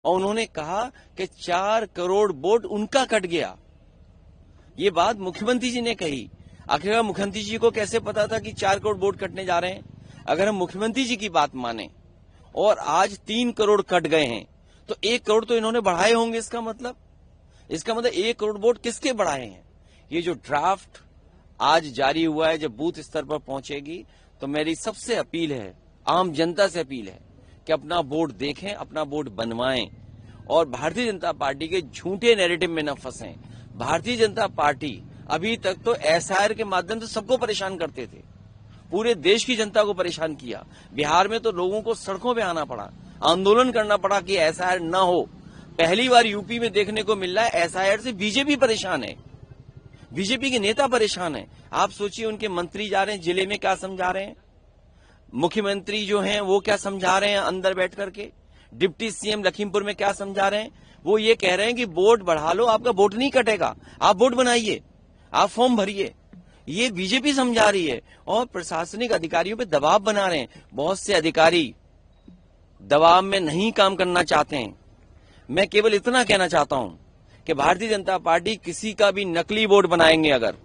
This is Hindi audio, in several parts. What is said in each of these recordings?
और उन्होंने कहा कि 4 करोड़ वोट उनका कट गया। ये बात मुख्यमंत्री जी ने कही। आखिरकार मुख्यमंत्री जी को कैसे पता था कि 4 करोड़ वोट कटने जा रहे हैं? अगर हम मुख्यमंत्री जी की बात माने और आज 3 करोड़ कट गए हैं तो 1 करोड़ तो इन्होंने बढ़ाए होंगे। इसका मतलब 1 करोड़ वोट किसके बढ़ाए हैं? ये जो ड्राफ्ट आज जारी हुआ है, जब बूथ स्तर पर पहुंचेगी तो मेरी सबसे अपील है, आम जनता से अपील है कि अपना वोट देखें, अपना वोट बनवाएं और भारतीय जनता पार्टी के झूठे नैरेटिव में न फंसें। भारतीय जनता पार्टी अभी तक तो एसआईआर के माध्यम से सबको परेशान करते थे, पूरे देश की जनता को परेशान किया। बिहार में तो लोगों को सड़कों पे आना पड़ा, आंदोलन करना पड़ा कि एसआईआर न हो। पहली बार यूपी में देखने को मिल रहा है एसआईआर से बीजेपी परेशान है, बीजेपी के नेता परेशान है। आप सोचिए उनके मंत्री जा रहे हैं जिले में, क्या समझा रहे हैं? मुख्यमंत्री जो हैं वो क्या समझा रहे हैं अंदर बैठ करके? डिप्टी सीएम लखीमपुर में क्या समझा रहे हैं? वो ये कह रहे हैं कि वोट बढ़ा लो, आपका वोट नहीं कटेगा, आप वोट बनाइए, आप फॉर्म भरिए। ये बीजेपी समझा रही है और प्रशासनिक अधिकारियों पे दबाव बना रहे हैं। बहुत से अधिकारी दबाव में नहीं काम करना चाहते हैं। मैं केवल इतना कहना चाहता हूं कि भारतीय जनता पार्टी किसी का भी नकली वोट बनाएंगे, अगर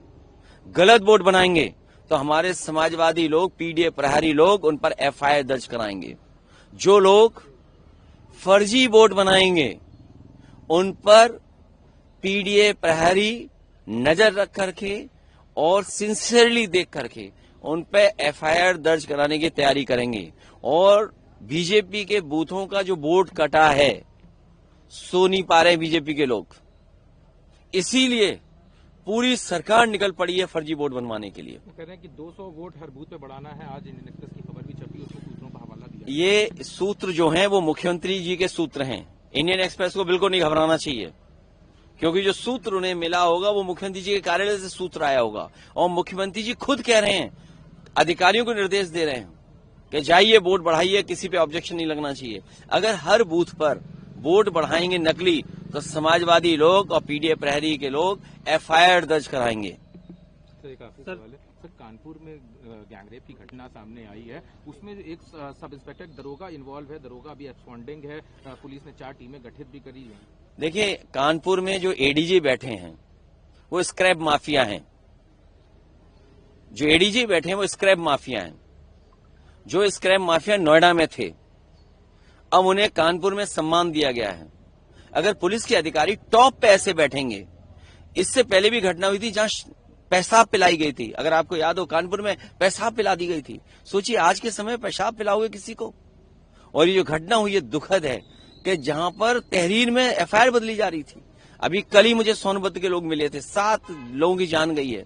गलत वोट बनाएंगे तो हमारे समाजवादी लोग, पीडीए प्रहरी लोग उन पर एफआईआर दर्ज कराएंगे। जो लोग फर्जी वोट बनाएंगे उन पर पीडीए प्रहरी नजर रख करके और सिंसियरली देख करके उन पे एफआईआर दर्ज कराने की तैयारी करेंगे। और बीजेपी के बूथों का जो वोट कटा है, सो नहीं पा रहे बीजेपी के लोग, इसीलिए पूरी सरकार निकल पड़ी है फर्जी वोट बनवाने के लिए। वो कह रहे हैं कि 200 वोट हर बूथ पे बढ़ाना है। आज इंडियन एक्सप्रेस की खबर भी छपी, उसमें सूत्रों का हवाला दिया। ये सूत्र जो हैं वो मुख्यमंत्री जी के सूत्र हैं। इंडियन एक्सप्रेस को बिल्कुल नहीं घबराना चाहिए, क्योंकि जो सूत्र उन्हें मिला होगा वो मुख्यमंत्री जी के कार्यालय से सूत्र आया होगा। और मुख्यमंत्री जी खुद कह रहे हैं, अधिकारियों को निर्देश दे रहे हैं कि जाइए वोट बढ़ाइए, किसी पे ऑब्जेक्शन नहीं लगना चाहिए। अगर हर बूथ पर वोट बढ़ाएंगे नकली तो समाजवादी लोग और पीडीए प्रहरी के लोग एफआईआर दर्ज कराएंगे। सर, कानपुर में गैंगरेप की घटना सामने आई है, उसमें एक सब इंस्पेक्टर दरोगा इन्वॉल्व है, दरोगा अभी एब्सकॉन्डिंग है, पुलिस ने 4 टीमें गठित भी करी है। देखिए, कानपुर में जो एडीजी बैठे हैं वो स्क्रैप माफिया हैं। जो एडीजी बैठे हैं वो स्क्रैप माफिया हैं। जो स्क्रैप माफिया नोएडा में थे, अब उन्हें कानपुर में सम्मान दिया गया है। अगर पुलिस के अधिकारी टॉप पे ऐसे बैठेंगे, इससे पहले भी घटना हुई थी जहां पेशाब पिलाई गई थी, अगर आपको याद हो, कानपुर में पेशाब पिला दी गई थी। सोचिए आज के समय पेशाब पिलाओगे किसी को। और ये जो घटना हुई है दुखद है कि जहां पर तहरीर में एफआईआर बदली जा रही थी। अभी कल ही मुझे सोनभद्र के लोग मिले थे, 7 लोगों की जान गई है।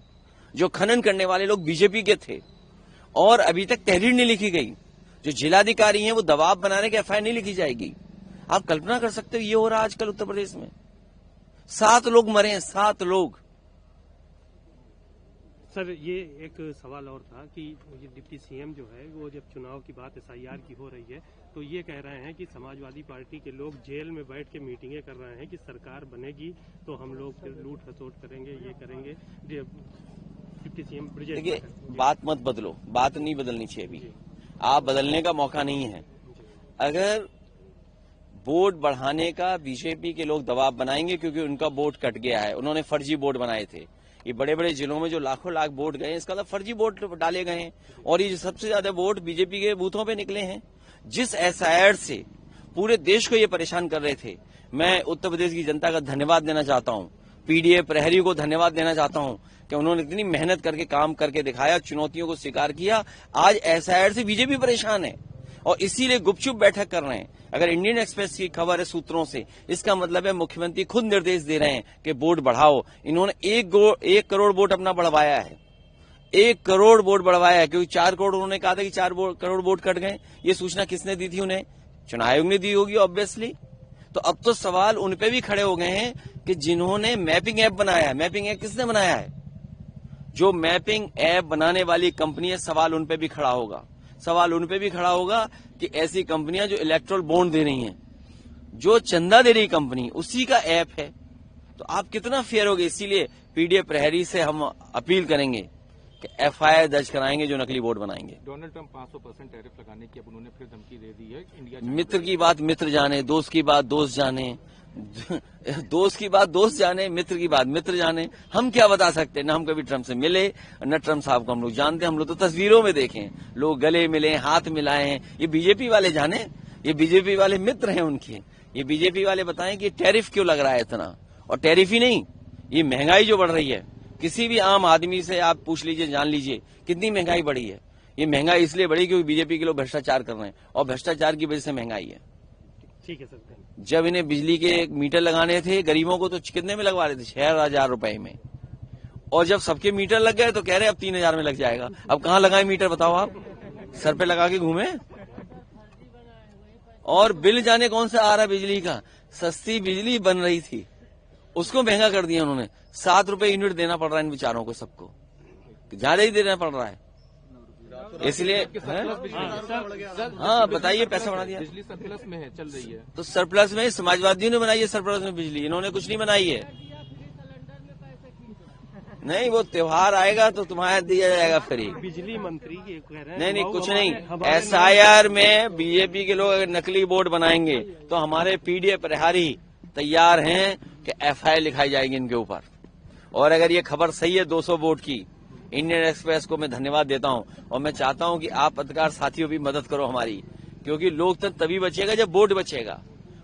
जो खनन करने वाले लोग बीजेपी के थे और अभी तक तहरीर नहीं लिखी गई। जो जिलाधिकारी हैं वो दबाव बनाने के एफआईआर नहीं लिखी जाएगी। आप कल्पना कर सकते हो ये हो रहा आजकल उत्तर प्रदेश में। 7 लोग मरे हैं, 7 लोग। सर, ये एक सवाल और था कि ये डिप्टी सीएम जो है वो जब चुनाव की बात एसआईआर की हो रही है तो ये कह रहे हैं कि समाजवादी पार्टी के लोग जेल में बैठ के मीटिंगें कर रहे हैं कि सरकार बनेगी तो हम लोग लूट खसोट करेंगे, ये करेंगे। डिप्टी सीएम देखिए, बात मत बदलो, बात नहीं बदलनी चाहिए अभी। आप बदलने का मौका नहीं है। अगर वोट बढ़ाने का बीजेपी के लोग दबाव बनाएंगे, क्योंकि उनका वोट कट गया है, उन्होंने फर्जी वोट बनाए थे। ये बड़े बड़े जिलों में जो लाखों लाख वोट गए, इसका मतलब फर्जी वोट डाले गए हैं। और ये सबसे ज्यादा वोट बीजेपी के बूथों पे निकले हैं। जिस एसआईआर से पूरे देश को ये परेशान कर रहे थे, मैं उत्तर प्रदेश की जनता का धन्यवाद देना चाहता हूं, पीडीए प्रहरी को धन्यवाद देना चाहता हूं कि उन्होंने इतनी मेहनत करके काम करके दिखाया, चुनौतियों को स्वीकार किया। आज एसआईआर से बीजेपी परेशान है और इसीलिए गुपचुप बैठक कर रहे हैं। अगर इंडियन एक्सप्रेस की खबर है सूत्रों से, इसका मतलब है मुख्यमंत्री खुद निर्देश दे रहे हैं कि वोट बढ़ाओ। इन्होंने 1 करोड़ वोट अपना बढ़वाया है, 1 करोड़ वोट बढ़वाया है, क्योंकि 4 करोड़ उन्होंने कहा था कि 4 करोड़ वोट कट गए। ये सूचना किसने दी थी उन्हें? चुनाव आयोग ने दी होगी ऑब्वियसली। तो अब तो सवाल उन पे भी खड़े हो गए हैं कि जिन्होंने मैपिंग ऐप बनाया है। मैपिंग ऐप किसने बनाया है? जो मैपिंग ऐप बनाने वाली कंपनी है, सवाल उन पे भी खड़ा होगा। सवाल उन पे भी खड़ा होगा कि ऐसी कंपनियां जो इलेक्ट्रल बॉन्ड दे रही हैं, जो चंदा दे रही कंपनी, उसी का ऐप है। तो आप कितना फेयर होगे? इसीलिए पीडीए प्रहरी से हम अपील करेंगे कि एफआईआर दर्ज कराएंगे जो नकली वोट बनाएंगे। डोनाल्ड ट्रंप 500% टैरिफ लगाने की अब उन्होंने फिर धमकी दे दी है। इंडिया मित्र की बात मित्र जाने, दोस्त की बात दोस्त जाने, दोस्त की बात दोस्त जाने, मित्र की बात मित्र जाने। हम क्या बता सकते हैं? न हम कभी ट्रंप से मिले, न ट्रंप साहब को हम लोग जानते हैं। हम लोग तो तस्वीरों में देखें, लोग गले मिले, हाथ मिलाए। ये बीजेपी वाले जाने, ये बीजेपी वाले मित्र हैं उनके। ये बीजेपी वाले बताएं कि टैरिफ क्यों लग रहा है इतना। और टैरिफ ही नहीं, ये महंगाई जो बढ़ रही है, किसी भी आम आदमी से आप पूछ लीजिए, जान लीजिए कितनी महंगाई बढ़ी है। ये महंगाई इसलिए बढ़ी क्योंकि बीजेपी के लोग भ्रष्टाचार कर रहे हैं, और भ्रष्टाचार की वजह से महंगाई है। ठीक है सर। जब इन्हें बिजली के मीटर लगाने थे गरीबों को, तो कितने में लगवा रहे थे? 6,000 रुपए में। और जब सबके मीटर लग गए तो कह रहे अब 3,000 में लग जाएगा। अब कहाँ लगाए मीटर बताओ आप? सर पे लगा के घूमे। और बिल जाने कौन सा आ रहा है बिजली का? सस्ती बिजली बन रही थी, उसको महंगा कर दिया उन्होंने। 7 रुपए यूनिट देना पड़ रहा है इन बेचारों को, सबको ज्यादा ही देना पड़ रहा है। इसलिए हाँ बताइए, पैसा बढ़ा दिया। बिजली सरप्लस में है, चल रही है। तो सरप्लस में समाजवादियों ने बनाई है, सरप्लस में बिजली इन्होंने कुछ नहीं बनाई है। नहीं, वो त्योहार आएगा तो तुम्हारा दिया जाएगा फ्री। बिजली मंत्री ये कह रहे हैं नहीं, कुछ नहीं। एसआईआर में बीजेपी के लोग अगर नकली वोट बनाएंगे तो हमारे पीडीए प्रहारी तैयार हैं कि एफआईआर लिखाई जाएगी इनके ऊपर। और अगर ये खबर सही है 200 वोट की, इंडियन एक्सप्रेस को मैं धन्यवाद देता हूं। और मैं चाहता हूं कि आप पत्रकार साथियों भी मदद करो हमारी, क्योंकि लोकतंत्र तभी बचेगा जब वोट बचेगा।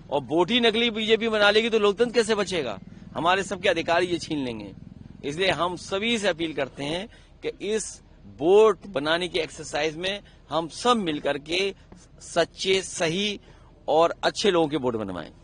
और वोट ही नकली बीजेपी बना लेगी तो लोकतंत्र कैसे बचेगा? हमारे सबके अधिकार ये छीन लेंगे। इसलिए हम सभी से अपील करते हैं कि इस वोट बनाने की एक्सरसाइज में हम सब मिलकर के सच्चे, सही और अच्छे लोगों के वोट बनवाएं।